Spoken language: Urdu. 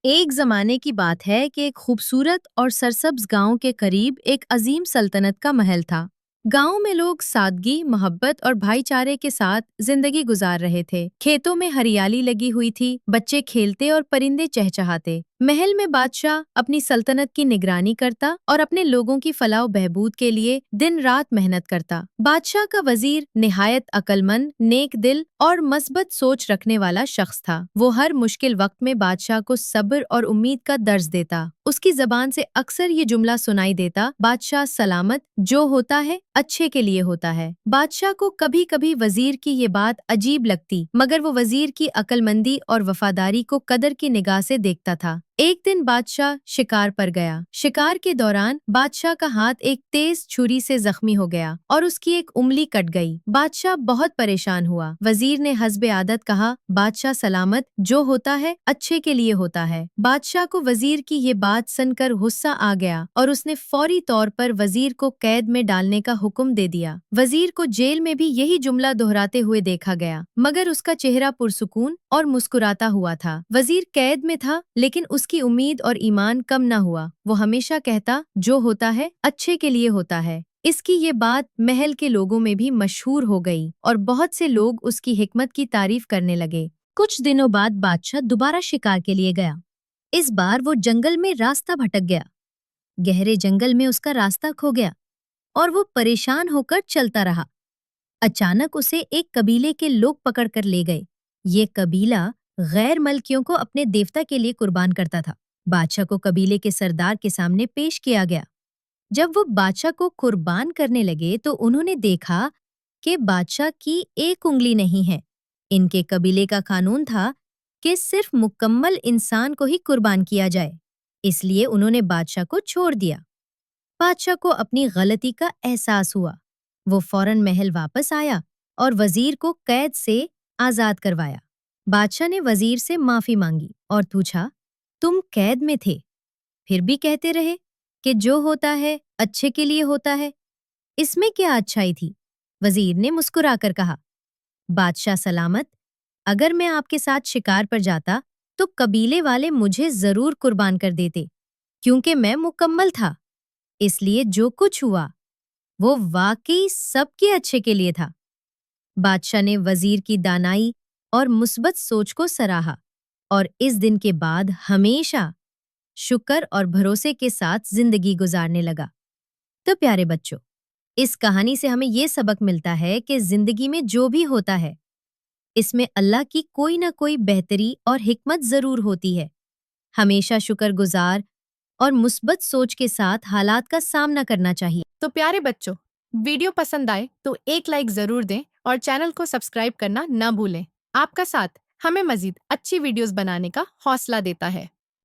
ایک زمانے کی بات ہے کہ ایک خوبصورت اور سرسبز گاؤں کے قریب ایک عظیم سلطنت کا محل تھا۔ گاؤں میں لوگ سادگی، محبت اور بھائی چارے کے ساتھ زندگی گزار رہے تھے۔ کھیتوں میں ہریالی لگی ہوئی تھی، بچے کھیلتے اور پرندے چہچہاتے۔ محل میں بادشاہ اپنی سلطنت کی نگرانی کرتا اور اپنے لوگوں کی فلاح و بہبود کے لیے دن رات محنت کرتا۔ بادشاہ کا وزیر نہایت عقل مند، نیک دل اور مثبت سوچ رکھنے والا شخص تھا۔ وہ ہر مشکل وقت میں بادشاہ کو صبر اور امید کا درس دیتا۔ اس کی زبان سے اکثر یہ جملہ سنائی دیتا: بادشاہ سلامت، جو ہوتا ہے اچھے کے لیے ہوتا ہے۔ بادشاہ کو کبھی کبھی وزیر کی یہ بات عجیب لگتی، مگر وہ وزیر کی عقل مندی اور وفاداری کو قدر کی نگاہ سے دیکھتا تھا۔ ایک دن بادشاہ شکار پر گیا۔ شکار کے دوران بادشاہ کا ہاتھ ایک تیز چھری سے زخمی ہو گیا اور اس کی ایک انگلی کٹ گئی۔ بادشاہ بہت پریشان ہوا۔ وزیر نے حسب عادت کہا: بادشاہ سلامت، جو ہوتا ہے اچھے کے لیے ہوتا ہے۔ بادشاہ کو وزیر کی یہ بات سن کر غصہ آ گیا اور اس نے فوری طور پر وزیر کو قید میں ڈالنے کا حکم دے دیا۔ وزیر کو جیل میں بھی یہی جملہ دہراتے ہوئے دیکھا گیا، مگر اس کا چہرہ پرسکون اور مسکراتا ہوا تھا۔ وزیر قید میں تھا، لیکن اس کی امید اور ایمان کم نہ ہوا۔ وہ ہمیشہ کہتا: جو ہوتا ہے اچھے کے لیے ہوتا ہے۔ اس کی یہ بات محل کے لوگوں میں بھی مشہور ہو گئی اور بہت سے لوگ اس کی حکمت کی تعریف کرنے لگے۔ کچھ دنوں بعد بادشاہ دوبارہ شکار کے لیے گیا۔ اس بار وہ جنگل میں راستہ بھٹک گیا۔ گہرے جنگل میں اس کا راستہ کھو گیا اور وہ پریشان ہو کر چلتا رہا۔ اچانک اسے ایک قبیلے کے لوگ پکڑ کر لے گئے۔ یہ قبیلہ غیر ملکیوں کو اپنے دیوتا کے لیے قربان کرتا تھا۔ بادشاہ کو قبیلے کے سردار کے سامنے پیش کیا گیا۔ جب وہ بادشاہ کو قربان کرنے لگے تو انہوں نے دیکھا کہ بادشاہ کی ایک انگلی نہیں ہے۔ ان کے قبیلے کا قانون تھا کہ صرف مکمل انسان کو ہی قربان کیا جائے، اس لیے انہوں نے بادشاہ کو چھوڑ دیا۔ بادشاہ کو اپنی غلطی کا احساس ہوا۔ وہ فوراً محل واپس آیا اور وزیر کو قید سے آزاد کروایا۔ بادشاہ نے وزیر سے معافی مانگی اور پوچھا: تم قید میں تھے، پھر بھی کہتے رہے کہ جو ہوتا ہے اچھے کے لیے ہوتا ہے، اس میں کیا اچھائی تھی؟ وزیر نے مسکرا کر کہا: بادشاہ سلامت، اگر میں آپ کے ساتھ شکار پر جاتا تو قبیلے والے مجھے ضرور قربان کر دیتے، کیونکہ میں مکمل تھا۔ اس لیے جو کچھ ہوا وہ واقعی سب کے اچھے کے لیے تھا۔ بادشاہ نے وزیر کی دانائی اور مثبت سوچ کو سراہا اور اس دن کے بعد ہمیشہ شکر اور بھروسے کے ساتھ زندگی گزارنے لگا۔ تو پیارے بچوں، اس کہانی سے ہمیں یہ سبق ملتا ہے کہ زندگی میں جو بھی ہوتا ہے، اس میں اللہ کی کوئی نہ کوئی بہتری اور حکمت ضرور ہوتی ہے۔ ہمیشہ شکر گزار اور مثبت سوچ کے ساتھ حالات کا سامنا کرنا چاہیے۔ تو پیارے بچوں، ویڈیو پسند آئے تو ایک لائک ضرور دیں اور چینل کو سبسکرائب کرنا نہ بھولیں۔ آپ کا ساتھ ہمیں مزید اچھی ویڈیوز بنانے کا حوصلہ دیتا ہے۔